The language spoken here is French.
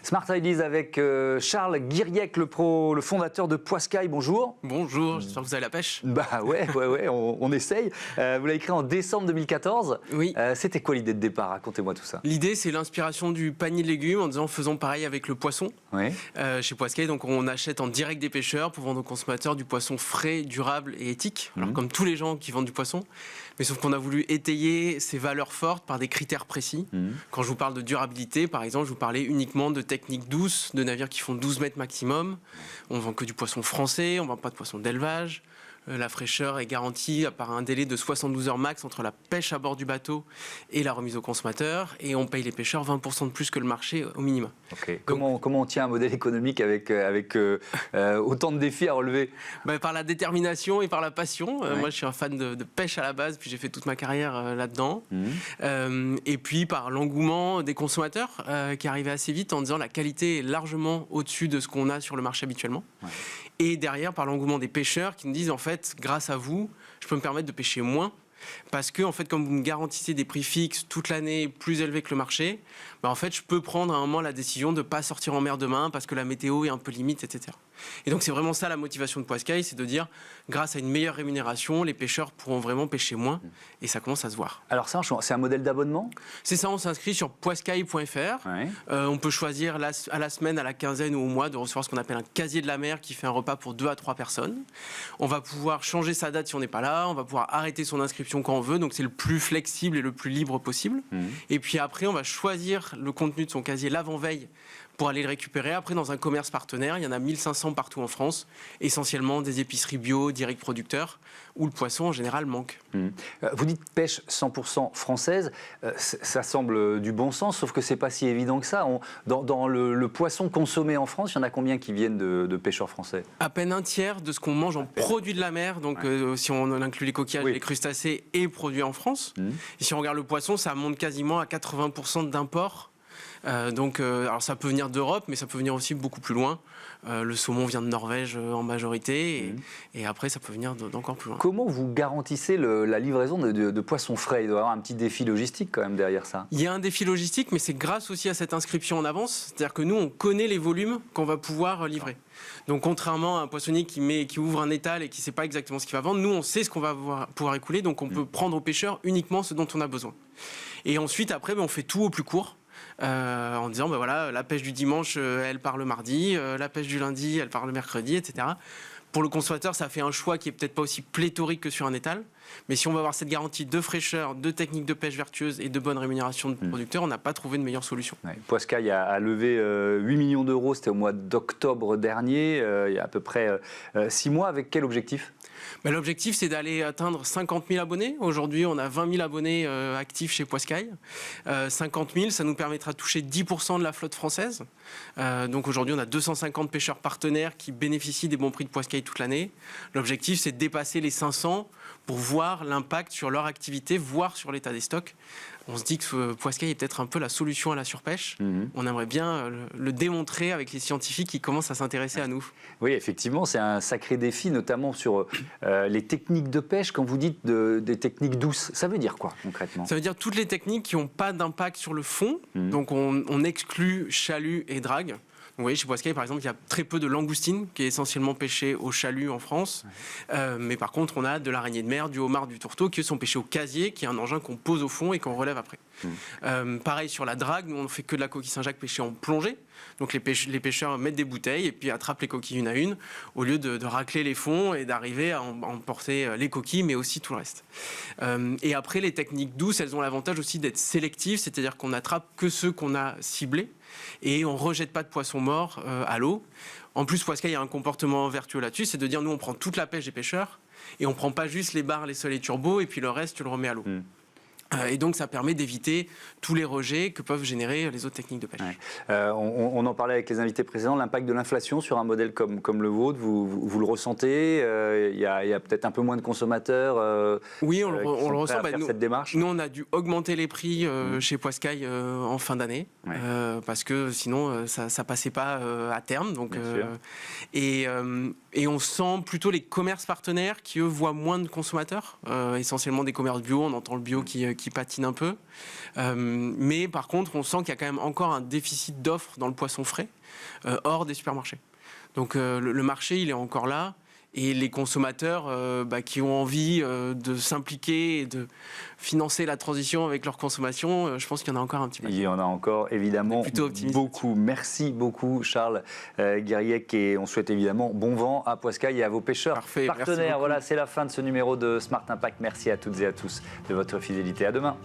Smart Ideas avec Charles Guiriec, le fondateur de Poiscaille. Bonjour. Bonjour, j'espère que vous avez la pêche. Bah ouais, on essaye. Vous l'avez créé en décembre 2014. Oui. C'était quoi l'idée de départ? Racontez-moi tout ça. L'idée, c'est l'inspiration du panier de légumes en disant faisons pareil avec le poisson. Oui. Chez Poiscaille, donc on achète en direct des pêcheurs pour vendre aux consommateurs du poisson frais, durable et éthique. Alors comme tous les gens qui vendent du poisson, mais sauf qu'on a voulu étayer ces valeurs fortes par des critères précis. Quand je vous parle de durabilité, par exemple, je vous parlais uniquement de techniques douces, de navires qui font 12 mètres maximum. On ne vend que du poisson français, on ne vend pas de poisson d'élevage. La fraîcheur est garantie par un délai de 72 heures max entre la pêche à bord du bateau et la remise au consommateur. Et on paye les pêcheurs 20% de plus que le marché au minimum. Okay. Comment on tient un modèle économique avec autant de défis à relever? Par la détermination et par la passion. Ouais. Moi, je suis un fan de pêche à la base, puis j'ai fait toute ma carrière là-dedans. Et puis par l'engouement des consommateurs qui arrivait assez vite en disant la qualité est largement au-dessus de ce qu'on a sur le marché habituellement. Ouais. Et derrière, par l'engouement des pêcheurs qui nous disent, en fait, grâce à vous, je peux me permettre de pêcher moins. Parce que, en fait, comme vous me garantissez des prix fixes toute l'année plus élevés que le marché, en fait, je peux prendre à un moment la décision de ne pas sortir en mer demain parce que la météo est un peu limite, etc. Et donc, c'est vraiment ça la motivation de Poiscaille, c'est de dire, grâce à une meilleure rémunération, les pêcheurs pourront vraiment pêcher moins. Et ça commence à se voir. Alors ça, c'est un modèle d'abonnement? C'est ça, on s'inscrit sur poiscaille.fr. Ouais. On peut choisir à la semaine, à la quinzaine ou au mois de recevoir ce qu'on appelle un casier de la mer qui fait un repas pour 2 à 3 personnes. On va pouvoir changer sa date si on n'est pas là. On va pouvoir arrêter son inscription quand on veut. Donc c'est le plus flexible et le plus libre possible. Et puis après, on va choisir le contenu de son casier l'avant-veille pour aller le récupérer. Après, dans un commerce partenaire, il y en a 1500 partout en France, essentiellement des épiceries bio, direct producteurs, où le poisson en général manque. Vous dites pêche 100% française, ça semble du bon sens, sauf que c'est pas si évident que ça. Dans le poisson consommé en France, il y en a combien qui viennent de pêcheurs français? À peine un tiers de ce qu'on mange en produits de la mer, donc si on inclut les coquillages et les crustacés, est produit en France. Et si on regarde le poisson, ça monte quasiment à 80% d'import. Alors ça peut venir d'Europe, mais ça peut venir aussi beaucoup plus loin. Le saumon vient de Norvège en majorité, et après ça peut venir d'encore plus loin. Comment vous garantissez la livraison de poissons frais? Il doit y avoir un petit défi logistique quand même derrière ça. Il y a un défi logistique, mais c'est grâce aussi à cette inscription en avance. C'est-à-dire que nous, on connaît les volumes qu'on va pouvoir livrer. Donc contrairement à un poissonnier qui ouvre un étal et qui ne sait pas exactement ce qu'il va vendre, nous on sait ce qu'on va pouvoir écouler, donc on peut prendre aux pêcheurs uniquement ce dont on a besoin. Et ensuite, après, on fait tout au plus court. En disant, voilà, la pêche du dimanche, elle part le mardi, la pêche du lundi, elle part le mercredi, etc. Pour le consommateur, ça fait un choix qui est peut-être pas aussi pléthorique que sur un étal. Mais si on va avoir cette garantie de fraîcheur, de techniques de pêche vertueuses et de bonne rémunération de producteurs, on n'a pas trouvé de meilleure solution. Ouais. Poiscaille a levé 8 millions d'euros, c'était au mois d'octobre dernier, il y a à peu près 6 mois. Avec quel objectif? L'objectif, c'est d'aller atteindre 50 000 abonnés. Aujourd'hui, on a 20 000 abonnés actifs chez Poiscaille. 50 000, ça nous permettra de toucher 10% de la flotte française. Donc aujourd'hui, on a 250 pêcheurs partenaires qui bénéficient des bons prix de Poiscaille toute l'année. L'objectif, c'est de dépasser les 500 pour voir l'impact sur leur activité, voire sur l'état des stocks. On se dit que Poiscaille est peut-être un peu la solution à la surpêche. On aimerait bien le démontrer avec les scientifiques qui commencent à s'intéresser à nous. Oui, effectivement, c'est un sacré défi, notamment sur les techniques de pêche. Quand vous dites des techniques douces, ça veut dire quoi concrètement? Ça veut dire toutes les techniques qui n'ont pas d'impact sur le fond. Donc on exclut chalut et drague. Vous voyez, chez Poiscaille, par exemple, il y a très peu de langoustine, qui est essentiellement pêchée au chalut en France. Mais par contre, on a de l'araignée de mer, du homard, du tourteau, qui sont pêchés au casier, qui est un engin qu'on pose au fond et qu'on relève après. Pareil sur la drague, nous, on ne fait que de la coquille Saint-Jacques pêchée en plongée. Donc les pêcheurs mettent des bouteilles et puis attrapent les coquilles une à une, au lieu de racler les fonds et d'arriver à emporter les coquilles, mais aussi tout le reste. Et après, les techniques douces, elles ont l'avantage aussi d'être sélectives, c'est-à-dire qu'on attrape que ceux qu'on a ciblés et on ne rejette pas de poissons morts à l'eau. En plus, Poiscaille a un comportement vertueux là-dessus, c'est de dire, nous, on prend toute la pêche des pêcheurs et on ne prend pas juste les bars, les sols et turbos, et puis le reste, tu le remets à l'eau. Et donc, ça permet d'éviter tous les rejets que peuvent générer les autres techniques de pêche. On en parlait avec les invités précédents, l'impact de l'inflation sur un modèle comme le vôtre, vous le ressentez? Il y a peut-être un peu moins de consommateurs oui, on le ressent. Faire cette démarche. Nous, on a dû augmenter les prix chez Poiscaille en fin d'année, parce que sinon, ça passait pas à terme. Donc, et on sent plutôt les commerces partenaires qui, eux, voient moins de consommateurs, essentiellement des commerces bio. On entend le bio qui qui patine un peu. Mais par contre, on sent qu'il y a quand même encore un déficit d'offres dans le poisson frais, hors des supermarchés. Donc le marché, il est encore là. Et les consommateurs qui ont envie de s'impliquer et de financer la transition avec leur consommation, je pense qu'il y en a encore un petit peu. Il y en a encore évidemment beaucoup. Merci beaucoup Charles Guiriec et on souhaite évidemment bon vent à Poiscaille et à vos pêcheurs partenaires. Voilà, c'est la fin de ce numéro de Smart Impact. Merci à toutes et à tous de votre fidélité. À demain.